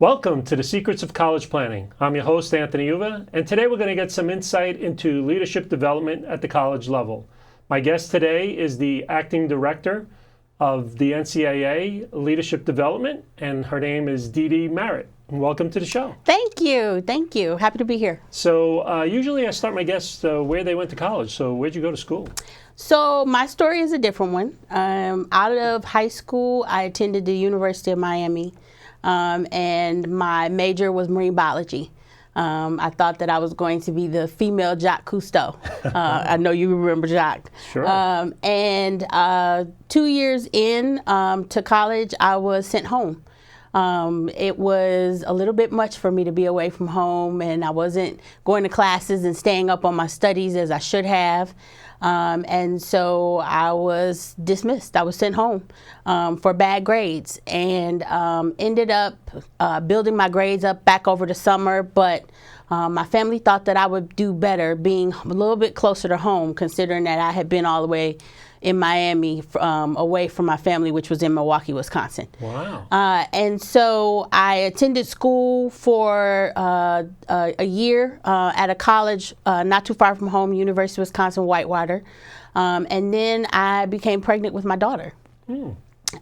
Welcome to the Secrets of College Planning. I'm your host, Anthony Uva, and today we're going to get some insight into leadership development at the college level. My guest today is the acting director of the NCAA Leadership Development, and her name is DeeDee Merritt. Welcome to the show. Thank you. Thank you. Happy to be here. So usually I start my guests where they went to college. So where'd you go to school? So my story is a different one. Out of high school, I attended the University of Miami, and my major was marine biology. I thought that I was going to be the female Jacques Cousteau. I know you remember Jacques. Sure. And 2 years in to college, I was sent home. It was a little bit much for me to be away from home, and I wasn't going to classes and staying up on my studies as I should have. And so I was dismissed. I was sent home for bad grades, and ended up building my grades up back over the summer. But my family thought that I would do better being a little bit closer to home, considering that I had been all the way in Miami, away from my family, which was in Milwaukee, Wisconsin. Wow. And so I attended school for a year at a college not too far from home, University of Wisconsin, Whitewater. And then I became pregnant with my daughter.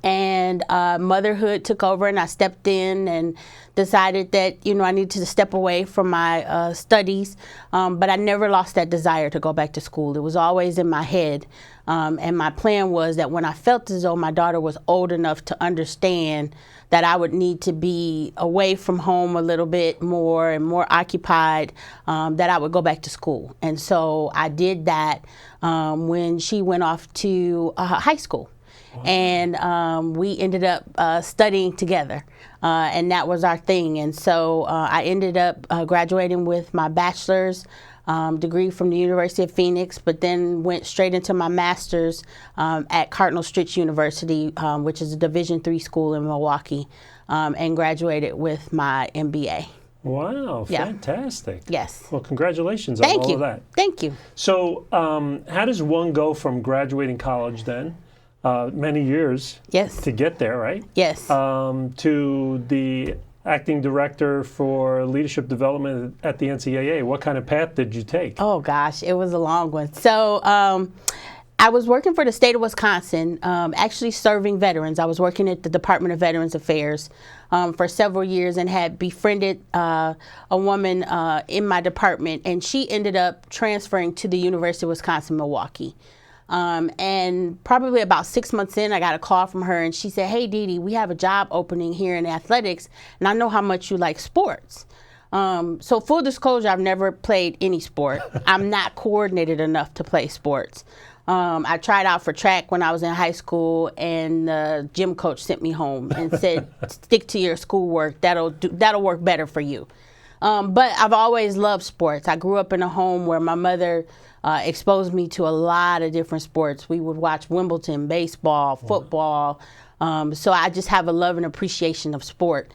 And motherhood took over, and I stepped in and decided that, I needed to step away from my studies. But I never lost that desire to go back to school. It was always in my head. And my plan was that when I felt as though my daughter was old enough to understand that I would need to be away from home a little bit more and more occupied, that I would go back to school. And so I did that when she went off to high school. And we ended up studying together, and that was our thing. And so I ended up graduating with my bachelor's degree from the University of Phoenix, but then went straight into my master's at Cardinal Stritch University, which is a Division III school in Milwaukee, and graduated with my MBA. Wow, fantastic. Yes. Well, congratulations on all of that. Thank you. So how does one go from graduating college then, many years to get there, right? Yes. To the acting director for leadership development at the NCAA. What kind of path did you take? Oh, gosh, it was a long one. So I was working for the state of Wisconsin, actually serving veterans. I was working at the Department of Veterans Affairs for several years, and had befriended a woman in my department, and she ended up transferring to the University of Wisconsin-Milwaukee. And probably about 6 months in, I got a call from her, and she said, "Hey, DeeDee, we have a job opening here in athletics, and I know how much you like sports." So full disclosure, I've never played any sport. I'm not coordinated enough to play sports. I tried out for track when I was in high school, and the gym coach sent me home and said, "Stick to your schoolwork. That'll work better for you." But I've always loved sports. I grew up in a home where my mother exposed me to a lot of different sports. We would watch Wimbledon, baseball, football. So I just have a love and appreciation of sport.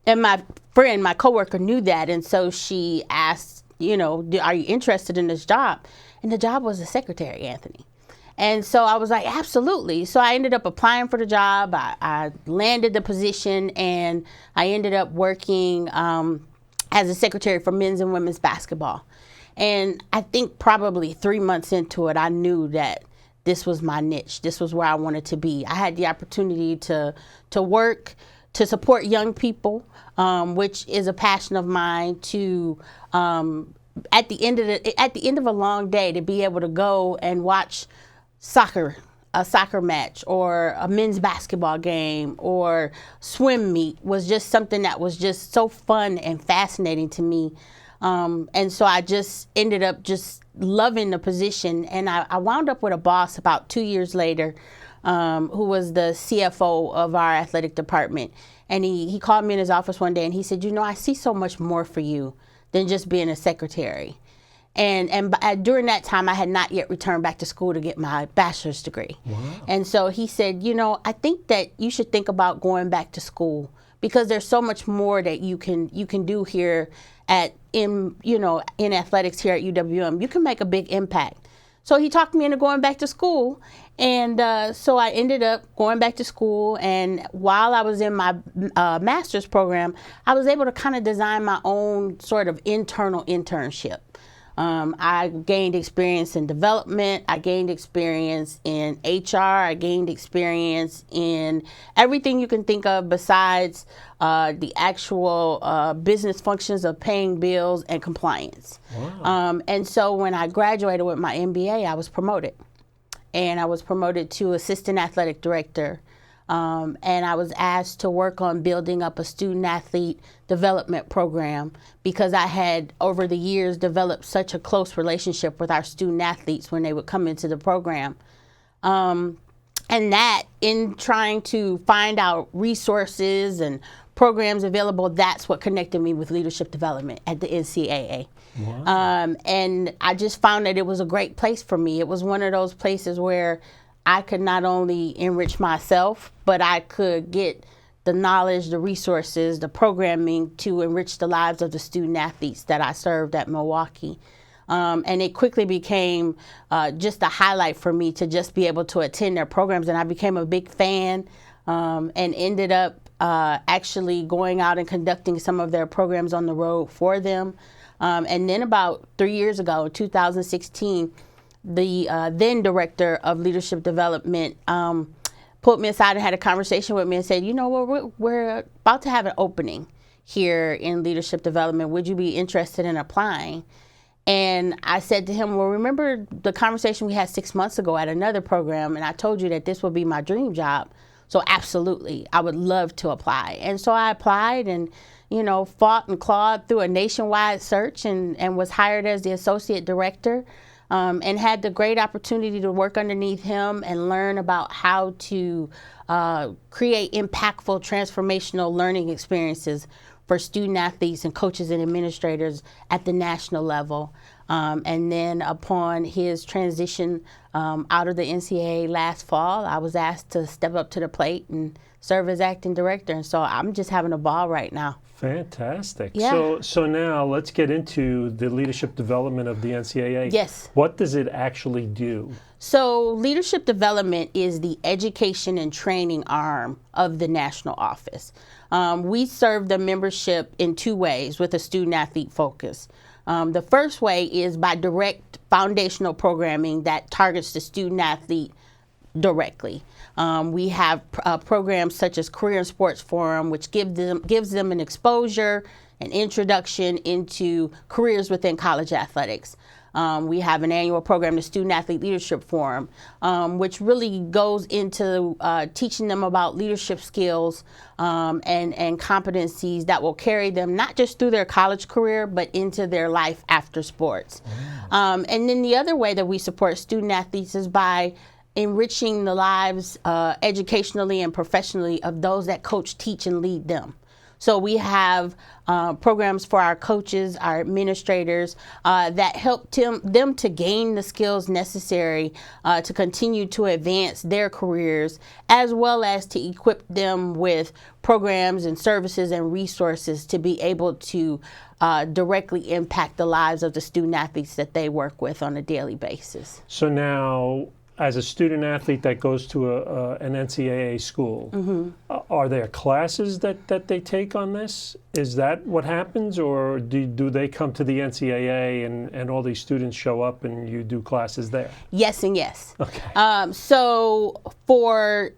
And my friend, my coworker, knew that, and so she asked, "Are you interested in this job?" And the job was a secretary, Anthony. And so I was like, absolutely. So I ended up applying for the job. I landed the position, and I ended up working as a secretary for men's and women's basketball. And I think probably 3 months into it, I knew that this was my niche. This was where I wanted to be. I had the opportunity to work, to support young people, which is a passion of mine, to at the end of a long day, to be able to go and watch a soccer match, or a men's basketball game, or swim meet, was just something that was just so fun and fascinating to me. And so I just ended up just loving the position. And I wound up with a boss about 2 years later, who was the CFO of our athletic department. And he called me in his office one day, and he said, "I see so much more for you than just being a secretary." And during that time, I had not yet returned back to school to get my bachelor's degree. Wow. And so he said, I think that you should think about going back to school, because there's so much more that you can do here in athletics here at UWM. You can make a big impact. So he talked me into going back to school. And so I ended up going back to school. And while I was in my master's program, I was able to kind of design my own sort of internal internship. I gained experience in development. I gained experience in HR. I gained experience in everything you can think of besides the actual business functions of paying bills and compliance. Wow. And so when I graduated with my MBA, I was promoted. And I was promoted to assistant athletic director. And I was asked to work on building up a student athlete development program because I had, over the years, developed such a close relationship with our student athletes when they would come into the program. And that, in trying to find out resources and programs available, that's what connected me with leadership development at the NCAA. Wow. And I just found that it was a great place for me. It was one of those places where I could not only enrich myself, but I could get the knowledge, the resources, the programming to enrich the lives of the student athletes that I served at Milwaukee. And it quickly became just a highlight for me to just be able to attend their programs. And I became a big fan and ended up actually going out and conducting some of their programs on the road for them. And then about 3 years ago, in 2016, the then director of leadership development pulled me aside and had a conversation with me and said, you know what, we're about to have an opening here in leadership development. Would you be interested in applying? And I said to him, well, remember the conversation we had 6 months ago at another program, and I told you that this would be my dream job. So absolutely, I would love to apply. And so I applied and, you know, fought and clawed through a nationwide search and was hired as the associate director. And had the great opportunity to work underneath him and learn about how to create impactful, transformational learning experiences for student athletes and coaches and administrators at the national level. And then upon his transition out of the NCAA last fall, I was asked to step up to the plate and serve as acting director. And so I'm just having a ball right now. Fantastic. Yeah. So now let's get into the leadership development of the NCAA. Yes. What does it actually do? So leadership development is the education and training arm of the national office. We serve the membership in two ways with a student athlete focus. The first way is by direct foundational programming that targets the student athlete directly. We have programs such as Career and Sports Forum, which gives them an exposure, an introduction into careers within college athletics. We have an annual program, the Student Athlete Leadership Forum, which really goes into teaching them about leadership skills and competencies that will carry them not just through their college career, but into their life after sports. And then the other way that we support student athletes is by enriching the lives educationally and professionally of those that coach, teach, and lead them. So we have programs for our coaches, our administrators that help them to gain the skills necessary to continue to advance their careers, as well as to equip them with programs and services and resources to be able to directly impact the lives of the student athletes that they work with on a daily basis. So now, as a student athlete that goes to an NCAA school, are there classes that they take on this? Is that what happens, or do they come to the NCAA and all these students show up and you do classes there? Yes and yes. Okay. So for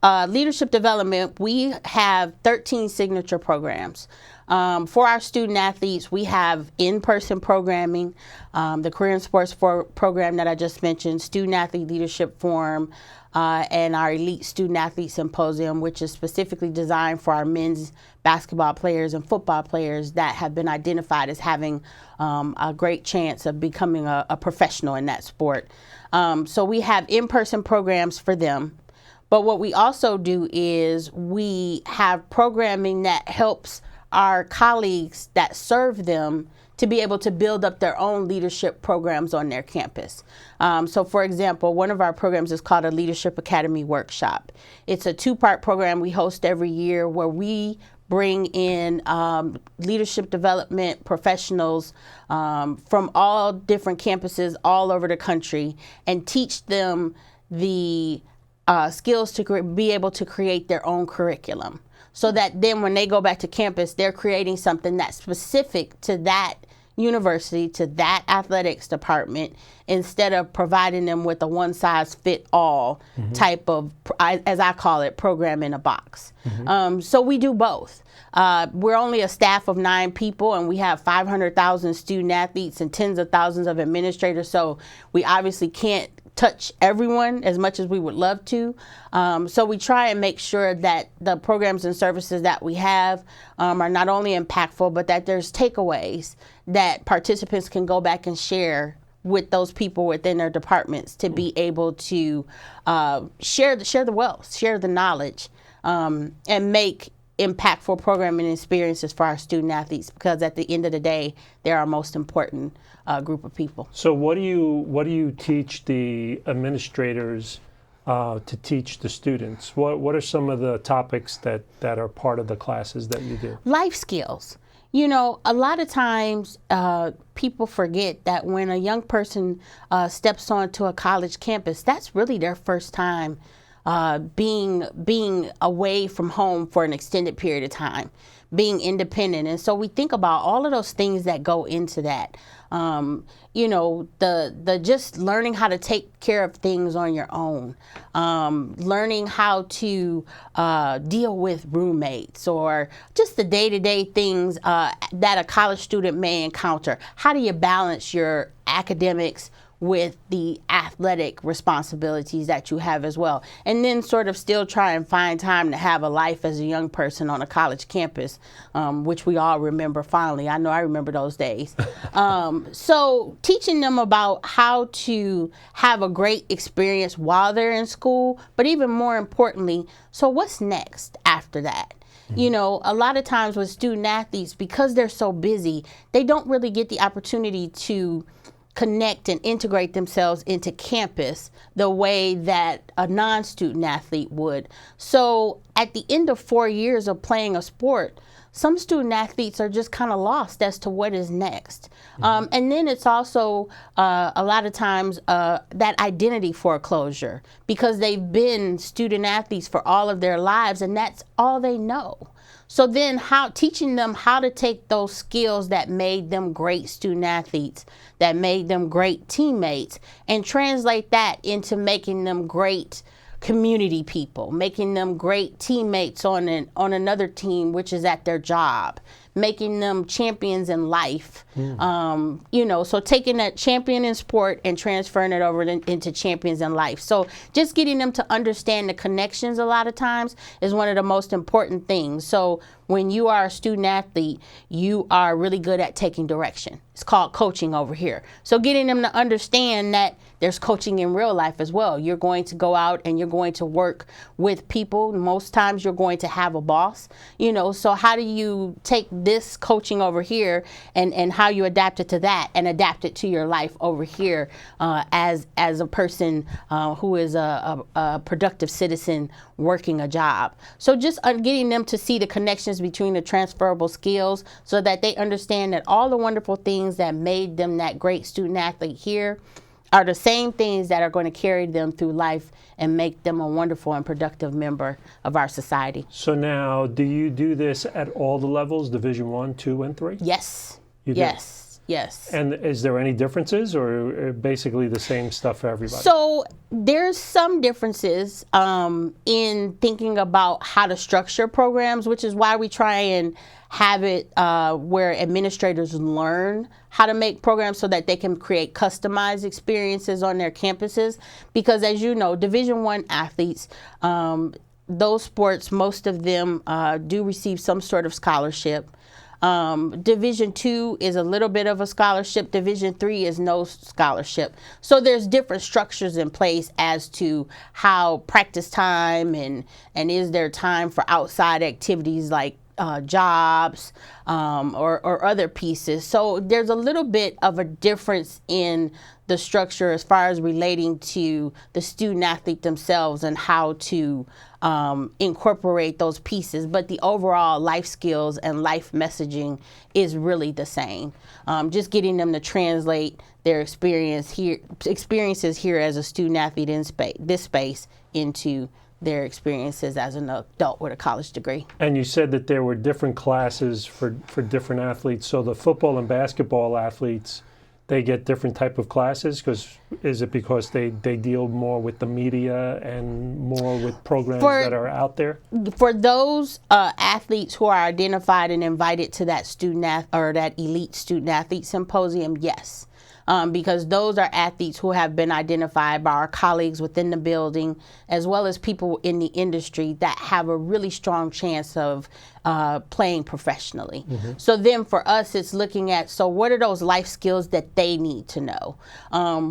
leadership development, we have 13 signature programs. For our student athletes, we have in-person programming, the Career and Sports program that I just mentioned, Student Athlete Leadership Forum, and our Elite Student Athlete Symposium, which is specifically designed for our men's basketball players and football players that have been identified as having a great chance of becoming a professional in that sport. So we have in-person programs for them. But what we also do is we have programming that helps our colleagues that serve them to be able to build up their own leadership programs on their campus. So for example, one of our programs is called a Leadership Academy Workshop. It's a two-part program we host every year where we bring in leadership development professionals from all different campuses all over the country and teach them the skills to be able to create their own curriculum, so that then when they go back to campus, they're creating something that's specific to that university, to that athletics department, instead of providing them with a one-size-fit-all type of, as I call it, program in a box. So we do both. We're only a staff of 9 people, and we have 500,000 student athletes and tens of thousands of administrators, so we obviously can't touch everyone as much as we would love to. So we try and make sure that the programs and services that we have are not only impactful, but that there's takeaways that participants can go back and share with those people within their departments to be able to share the wealth, share the knowledge, and make impactful programming experiences for our student athletes, because at the end of the day, they're our most important group of people. So what do you teach the administrators to teach the students? What are some of the topics that are part of the classes that you do? Life skills. You know, a lot of times people forget that when a young person steps onto a college campus, that's really their first time being away from home for an extended period of time, being independent. And so we think about all of those things that go into that. You know, the just learning how to take care of things on your own, learning how to deal with roommates, or just the day-to-day things that a college student may encounter. How do you balance your academics with the athletic responsibilities that you have as well, and then sort of still try and find time to have a life as a young person on a college campus, which we all remember fondly. I know I remember those days. So teaching them about how to have a great experience while they're in school, but even more importantly, so what's next after that? You know, a lot of times with student athletes, because they're so busy, they don't really get the opportunity to connect and integrate themselves into campus the way that a non-student athlete would. So at the end of 4 years of playing a sport, some student athletes are just kind of lost as to what is next. And then it's also a lot of times that identity foreclosure, because they've been student athletes for all of their lives and that's all they know. So then teaching them how to take those skills that made them great student athletes, that made them great teammates, and translate that into making them great community people, making them great teammates on another team, which is at their job, making them champions in life. You know, so taking that champion in sport and transferring it over into champions in life. So just getting them to understand the connections a lot of times is one of the most important things. So when you are a student athlete, you are really good at taking direction. It's called coaching over here. So getting them to understand that there's coaching in real life as well. You're going to go out and you're going to work with people. Most times you're going to have a boss, you know, so how do you take this coaching over here and how you adapt it to that and adapt it to your life over here as a person who is a productive citizen working a job. So just getting them to see the connections between the transferable skills so that they understand that all the wonderful things that made them that great student athlete here are the same things that are going to carry them through life and make them a wonderful and productive member of our society. So now, do you do this at all the levels, Division 1, 2, and 3? Yes. You do? Yes. And is there any differences, or basically the same stuff for everybody? So there's some differences in thinking about how to structure programs, which is why we try and have it where administrators learn how to make programs so that they can create customized experiences on their campuses. Because as you know, Division I athletes, those sports, most of them do receive some sort of scholarship. Division II is a little bit of a scholarship. Division III is no scholarship. So there's different structures in place as to how practice time and is there time for outside activities like jobs or other pieces. So there's a little bit of a difference in the structure as far as relating to the student athlete themselves and how to incorporate those pieces. But the overall life skills and life messaging is really the same. Just getting them to translate their experiences here as a student athlete in this space into their experiences as an adult with a college degree. And you said that there were different classes for different athletes. So the football and basketball athletes, they get different type of classes? Is it because they deal more with the media and more with programs that are out there? For those athletes who are identified and invited to that that elite student athlete symposium, yes. Because those are athletes who have been identified by our colleagues within the building, as well as people in the industry that have a really strong chance of playing professionally. Mm-hmm. So then for us, it's looking at, so what are those life skills that they need to know?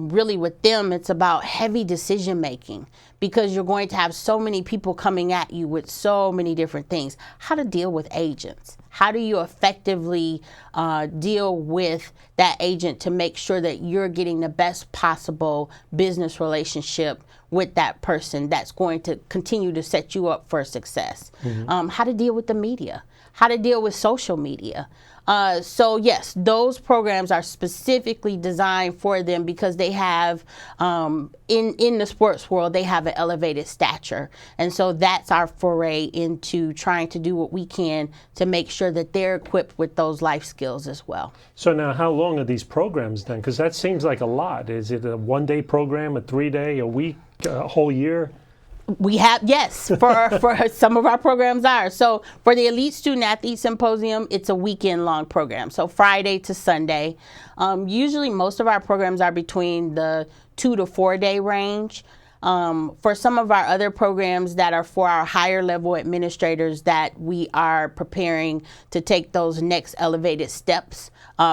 Really with them, it's about heavy decision making, because you're going to have so many people coming at you with so many different things. How to deal with agents. How do you effectively deal with that agent to make sure that you're getting the best possible business relationship with that person that's going to continue to set you up for success? Mm-hmm. How to deal with the media. How to deal with social media. So yes, those programs are specifically designed for them because they have, in the sports world, they have an elevated stature. And so that's our foray into trying to do what we can to make sure that they're equipped with those life skills as well. So now how long are these programs then? Because that seems like a lot. Is it a 1-day program, a 3-day, a week, a whole year? We have, yes, for some of our programs are. So for the Elite Student Athlete Symposium, it's a weekend long program. So Friday to Sunday. Usually most of our programs are between the 2 to 4 day range. For some of our other programs that are for our higher level administrators that we are preparing to take those next elevated steps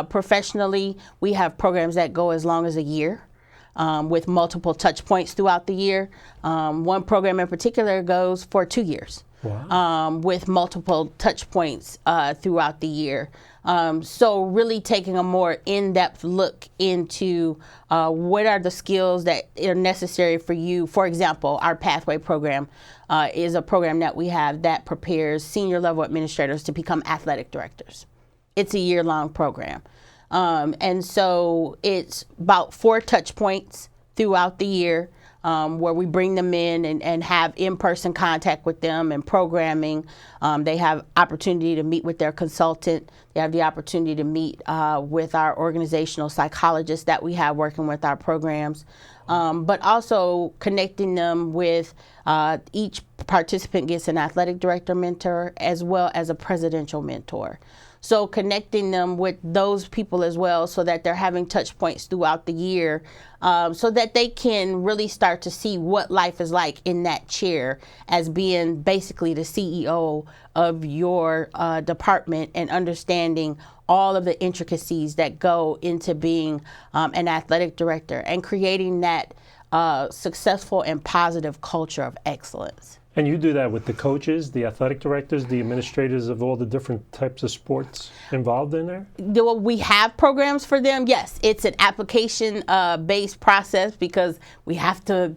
professionally, we have programs that go as long as a year. With multiple touch points throughout the year. One program in particular goes for 2 years. Wow. With multiple touch points throughout the year. So really taking a more in-depth look into what are the skills that are necessary for you. For example, our Pathway program is a program that we have that prepares senior level administrators to become athletic directors. It's a year-long program. And so it's about 4 touch points throughout the year where we bring them in and have in-person contact with them and programming. They have opportunity to meet with their consultant. They have the opportunity to meet with our organizational psychologists that we have working with our programs. But also connecting them with each participant gets an athletic director mentor as well as a presidential mentor. So connecting them with those people as well so that they're having touch points throughout the year so that they can really start to see what life is like in that chair as being basically the CEO of your department and understanding all of the intricacies that go into being an athletic director and creating that successful and positive culture of excellence. And you do that with the coaches, the athletic directors, the administrators of all the different types of sports involved in there? We have programs for them. Yes, it's an application-based process because we have to,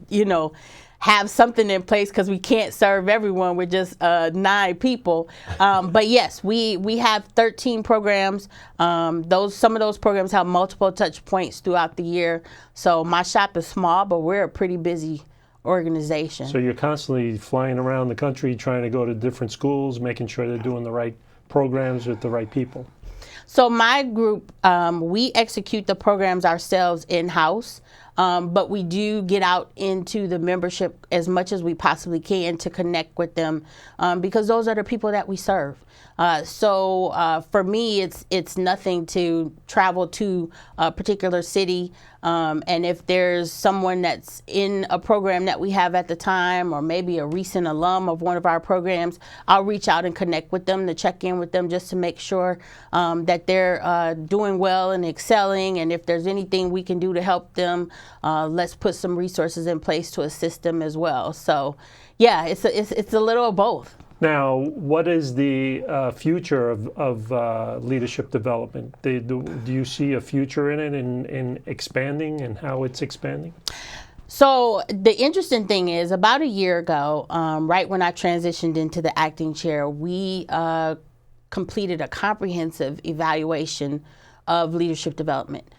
have something in place because we can't serve everyone with just 9 people. But yes, we have 13 programs. Some of those programs have multiple touch points throughout the year. So my shop is small, but we're a pretty busy organization. So you're constantly flying around the country trying to go to different schools, making sure they're doing the right programs with the right people. So my group, we execute the programs ourselves in-house, but we do get out into the membership as much as we possibly can to connect with them because those are the people that we serve. So for me, it's nothing to travel to a particular city. And if there's someone that's in a program that we have at the time, or maybe a recent alum of one of our programs, I'll reach out and connect with them to check in with them just to make sure that they're doing well and excelling. And if there's anything we can do to help them, let's put some resources in place to assist them as well. So yeah, it's a little of both. Now, what is the future of leadership development? Do you see a future in it, in expanding and how it's expanding? So the interesting thing is, about a year ago, right when I transitioned into the acting chair, we completed a comprehensive evaluation of leadership development.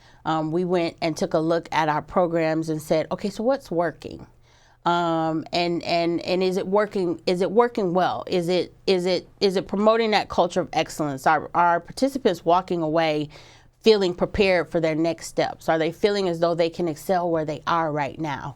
We went and took a look at our programs and said, okay, so what's working? And is it working? Is it working well? Is it promoting that culture of excellence? Are participants walking away feeling prepared for their next steps? Are they feeling as though they can excel where they are right now?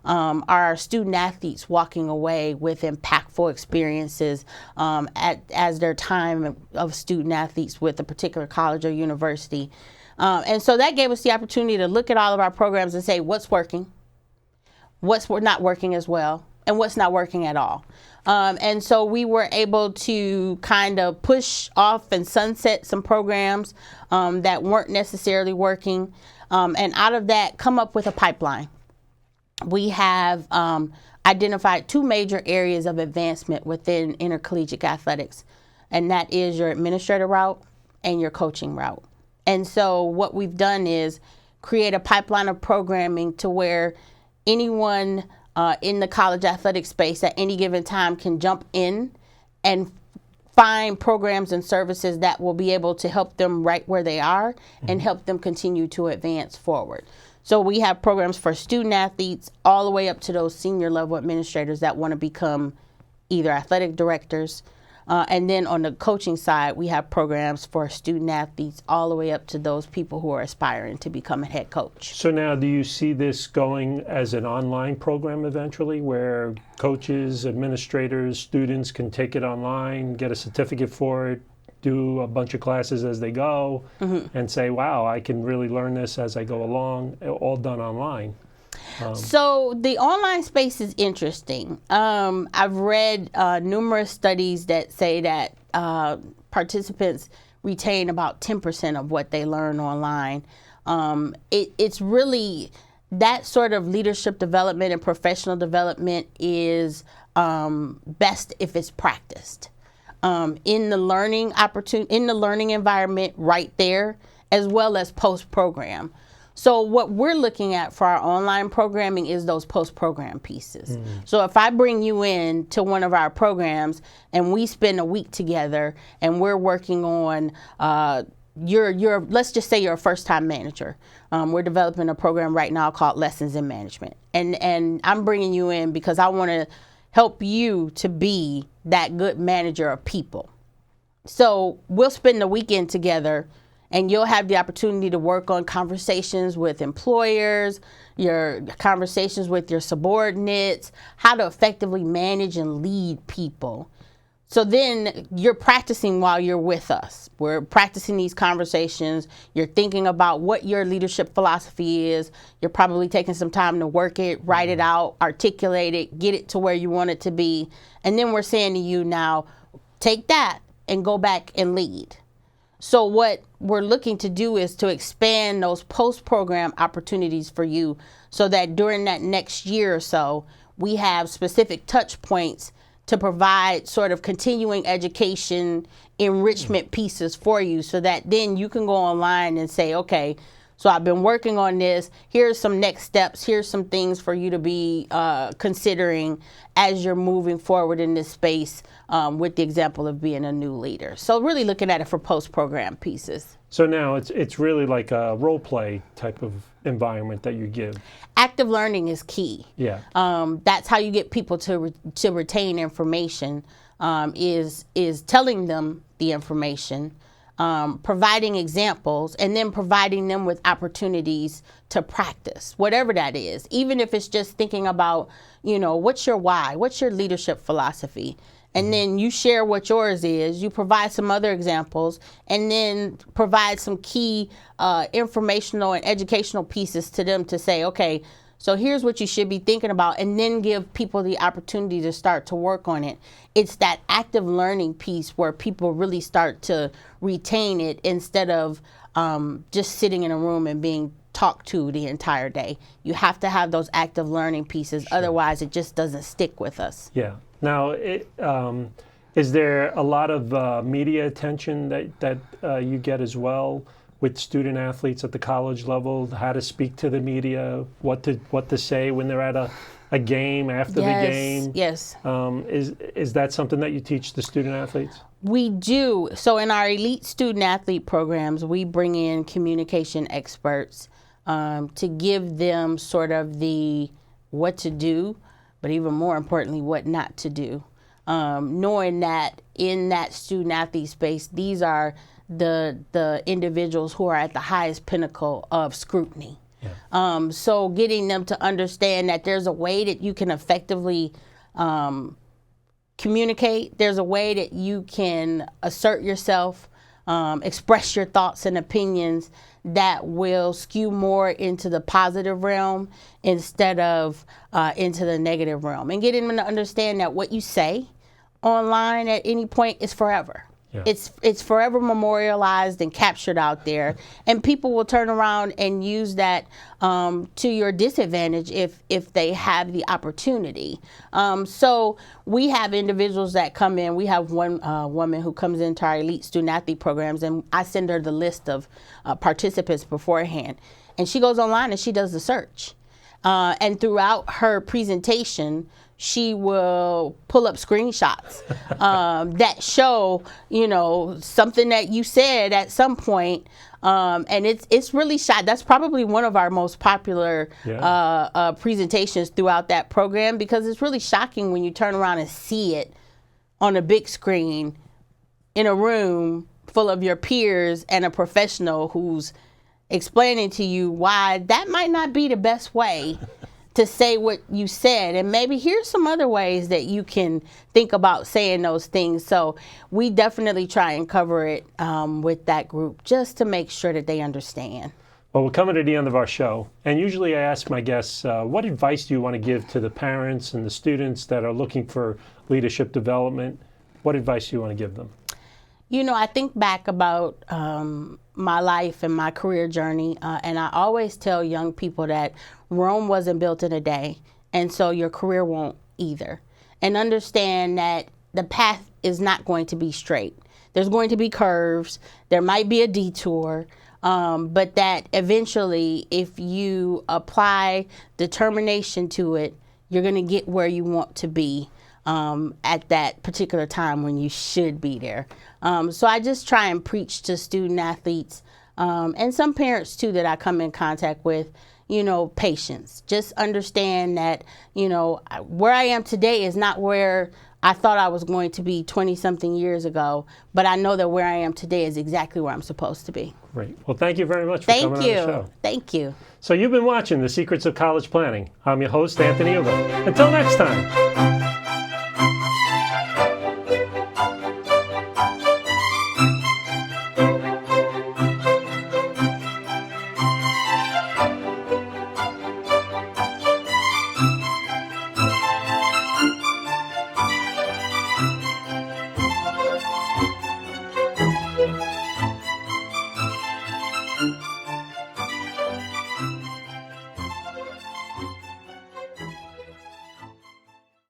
Are our student athletes walking away with impactful experiences as their time of student athletes with a particular college or university? And so that gave us the opportunity to look at all of our programs and say, what's working, what's not working as well, and what's not working at all. And so we were able to kind of push off and sunset some programs that weren't necessarily working, and out of that come up with a pipeline. We have identified two major areas of advancement within intercollegiate athletics, and that is your administrator route and your coaching route. And so what we've done is create a pipeline of programming to where anyone in the college athletic space at any given time can jump in and find programs and services that will be able to help them right where they are and help them continue to advance forward. So we have programs for student athletes all the way up to those senior level administrators that want to become either athletic directors. And then on the coaching side, we have programs for student athletes all the way up to those people who are aspiring to become a head coach. So now, do you see this going as an online program eventually, where coaches, administrators, students can take it online, get a certificate for it, do a bunch of classes as they go, and say, wow, I can really learn this as I go along, all done online? So the online space is interesting. I've read numerous studies that say that participants retain about 10% of what they learn online. It's really that sort of leadership development and professional development is best if it's practiced in the learning opportunity, in the learning environment right there, as well as post-program. So what we're looking at for our online programming is those post-program pieces. So if I bring you in to one of our programs and we spend a week together and we're working on let's just say you're a first-time manager. We're developing a program right now called Lessons in Management. And I'm bringing you in because I want to help you to be that good manager of people. So we'll spend the weekend together, and you'll have the opportunity to work on conversations with employers, your conversations with your subordinates, how to effectively manage and lead people. So then you're practicing while you're with us. We're practicing these conversations. You're thinking about what your leadership philosophy is. You're probably taking some time to work it, write it out, articulate it, get it to where you want it to be. And then we're saying to you now, take that and go back and lead. So what we're looking to do is to expand those post-program opportunities for you so that during that next year or so, we have specific touch points to provide sort of continuing education, enrichment pieces for you so that then you can go online and say, okay, so I've been working on this. Here's some next steps. Here's some things for you to be considering as you're moving forward in this space with the example of being a new leader. So really looking at it for post-program pieces. So now it's really like a role play type of environment that you give. Active learning is key. Yeah. That's how you get people to retain information, is telling them the information, providing examples, and then providing them with opportunities to practice, whatever that is. Even if it's just thinking about, what's your why? What's your leadership philosophy? And then you share what yours is, you provide some other examples, and then provide some key informational and educational pieces to them to say, okay, so here's what you should be thinking about, and then give people the opportunity to start to work on it. It's that active learning piece where people really start to retain it instead of just sitting in a room and being talked to the entire day. You have to have those active learning pieces, otherwise it just doesn't stick with us. Yeah. Now, Is there a lot of media attention that you get as well with student athletes at the college level? How to speak to the media, what to say when they're at a game, after the game? Yes. Is that something that you teach the student athletes? We do. So in our elite student athlete programs, we bring in communication experts to give them sort of the what to do, but even more importantly, what not to do. Knowing that in that student athlete space, these are the individuals who are at the highest pinnacle of scrutiny. Yeah. So getting them to understand that there's a way that you can effectively communicate, there's a way that you can assert yourself, express your thoughts and opinions that will skew more into the positive realm instead of into the negative realm. And getting them to understand that what you say online at any point is forever. Yeah. It's forever memorialized and captured out there, and people will turn around and use that to your disadvantage if they have the opportunity. So we have individuals that come in. We have one woman who comes into our elite student athlete programs, and I send her the list of participants beforehand, and she goes online and she does the search. And throughout her presentation, she will pull up screenshots that show, something that you said at some point. And it's really shot. That's probably one of our most popular presentations throughout that program, because it's really shocking when you turn around and see it on a big screen in a room full of your peers and a professional who's explaining to you why that might not be the best way to say what you said, and maybe here's some other ways that you can think about saying those things. So we definitely try and cover it with that group, just to make sure that they understand. Well, we're coming to the end of our show, and usually I ask my guests, what advice do you want to give to the parents and the students that are looking for leadership development? What advice do you want to give them? I think back about my life and my career journey, and I always tell young people that Rome wasn't built in a day, and so your career won't either. And understand that the path is not going to be straight. There's going to be curves. There might be a detour, but that eventually, if you apply determination to it, you're going to get where you want to be at that particular time when you should be there. So I just try and preach to student athletes and some parents too that I come in contact with, patience. Just understand that, where I am today is not where I thought I was going to be 20-something years ago, but I know that where I am today is exactly where I'm supposed to be. Great. Well, thank you very much for coming on the show. Thank you. So you've been watching The Secrets of College Planning. I'm your host, Anthony Uva. Until next time.